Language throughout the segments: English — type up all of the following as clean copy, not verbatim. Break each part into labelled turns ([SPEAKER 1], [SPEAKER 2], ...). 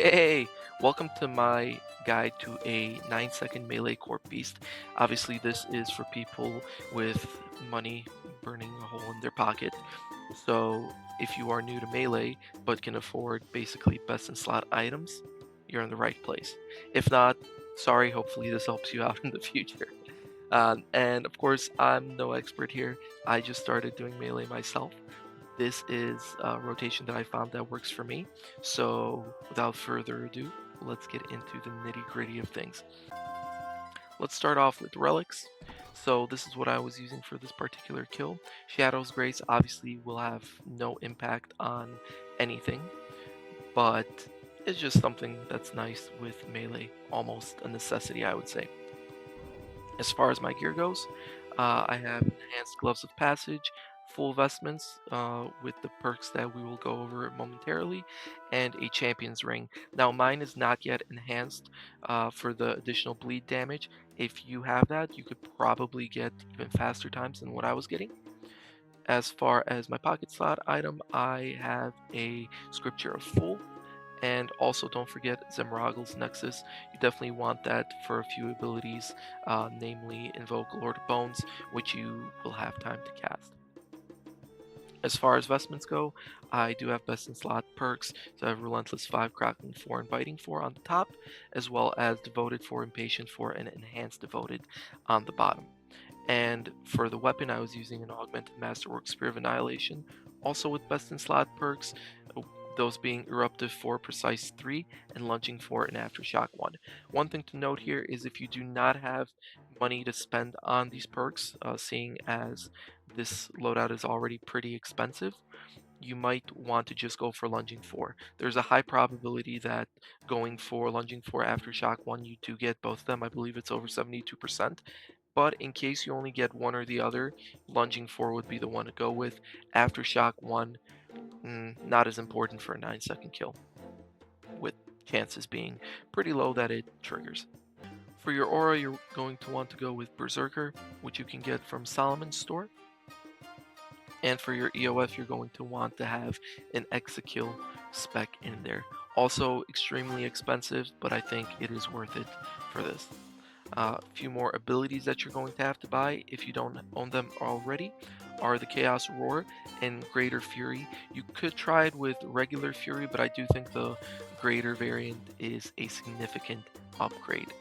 [SPEAKER 1] Hey, welcome to my guide to a 9-second melee Corp Beast. Obviously, this is for people with money burning a hole in their pocket. So, if you are new to melee but can afford basically best in slot items, you're in the right place. If not, sorry, hopefully this helps you out in the future. And of course, I'm no expert here. I just started doing melee myself. This is a rotation that I found that works for me. So without further ado, let's get into the nitty gritty of things. Let's start off with relics. So this is what I was using for this particular kill. Shadow's Grace obviously will have no impact on anything, but it's just something that's nice with melee, almost a necessity I would say. As far as my gear goes, I have enhanced gloves of passage, full vestments with the perks that we will go over momentarily, and a champion's ring. Now, mine is not yet enhanced for the additional bleed damage. If you have that, you could probably get even faster times than what I was getting. As far as my pocket slot item, I have a scripture of full, and also don't forget Zemragel's Nexus. You definitely want that for a few abilities, namely Invoke Lord of Bones, which you will have time to cast. As far as vestments go, I do have best in slot perks, so I have Relentless 5, Crackling 4, and Biting 4 on the top, as well as Devoted 4, Impatient 4, and Enhanced Devoted on the bottom. And for the weapon, I was using an Augmented Masterwork Spear of Annihilation, also with best in slot perks, those being Eruptive 4, Precise 3, and Lunging 4 and Aftershock 1. One thing to note here is if you do not have money to spend on these perks, seeing as this loadout is already pretty expensive, you might want to just go for Lunging 4. There's a high probability that going for Lunging 4 Aftershock 1, you do get both of them. I believe it's over 72%. But in case you only get one or the other, Lunging 4 would be the one to go with. Aftershock 1, not as important for a 9-second kill, with chances being pretty low that it triggers. For your aura, you're going to want to go with Berserker, which you can get from Solomon's store. And for your EOF, you're going to want to have an Exakill spec in there. Also extremely expensive, but I think it is worth it for this. A few more abilities that you're going to have to buy if you don't own them already are the Chaos Roar and Greater Fury. You could try it with regular Fury, but I do think the Greater variant is a significant upgrade.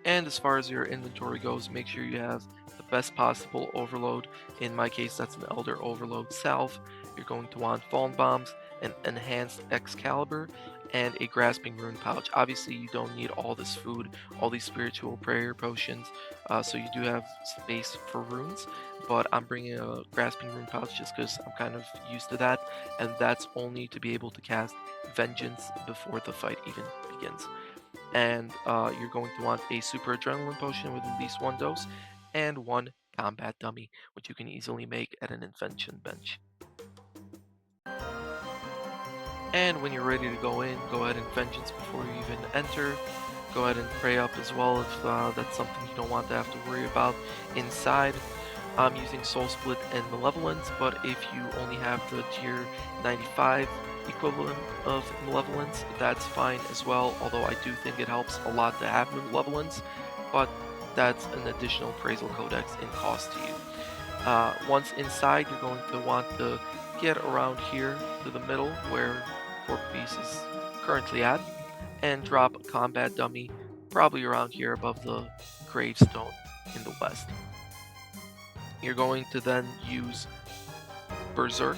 [SPEAKER 1] And as far as your inventory goes, make sure you have the best possible overload. In my case, that's an Elder Overload Salve. You're going to want Fallen Bombs, an Enhanced Excalibur, and a Grasping Rune Pouch. Obviously, you don't need all this food, all these Spiritual Prayer Potions, so you do have space for runes, but I'm bringing a Grasping Rune Pouch just because I'm kind of used to that, and that's only to be able to cast Vengeance before the fight even begins. And you're going to want a super adrenaline potion with at least one dose and one combat dummy, which you can easily make at an invention bench. And when you're ready to go in, go ahead and vengeance before you even enter. Go ahead and pray up as well if that's something you don't want to have to worry about inside. I'm using Soul Split and Malevolence, but if you only have the tier 95 equivalent of Malevolence, that's fine as well, although I do think it helps a lot to have Malevolence, but that's an additional appraisal codex in cost to you. Once inside, you're going to want to get around here to the middle where Corporeal Beast is currently at, and drop a combat dummy probably around here above the gravestone in the west. You're going to then use Berserk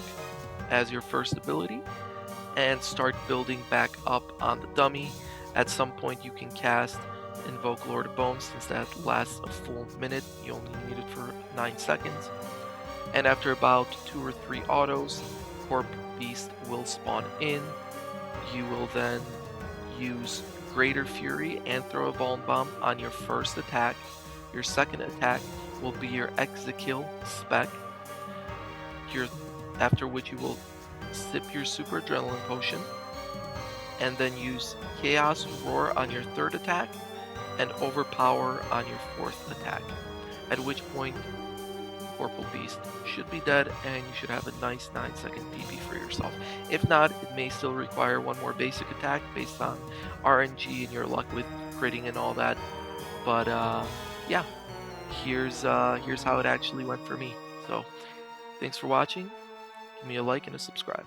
[SPEAKER 1] as your first ability and start building back up on the dummy. At some point you can cast Invoke Lord of Bones since that lasts a full minute. You only need it for 9 seconds. And after about 2 or 3 autos, Corp Beast will spawn in. You will then use Greater Fury and throw a Fallen Bomb on your first attack. Your second attack will be your Exakill spec, after which you will sip your Super Adrenaline Potion, and then use Chaos Roar on your third attack, and Overpower on your fourth attack, at which point Corporeal Beast should be dead, and you should have a nice 9-second PP for yourself. If not, it may still require one more basic attack based on RNG and your luck with critting and all that. But yeah, here's how it actually went for me. So thanks for watching. Give me a like and a subscribe.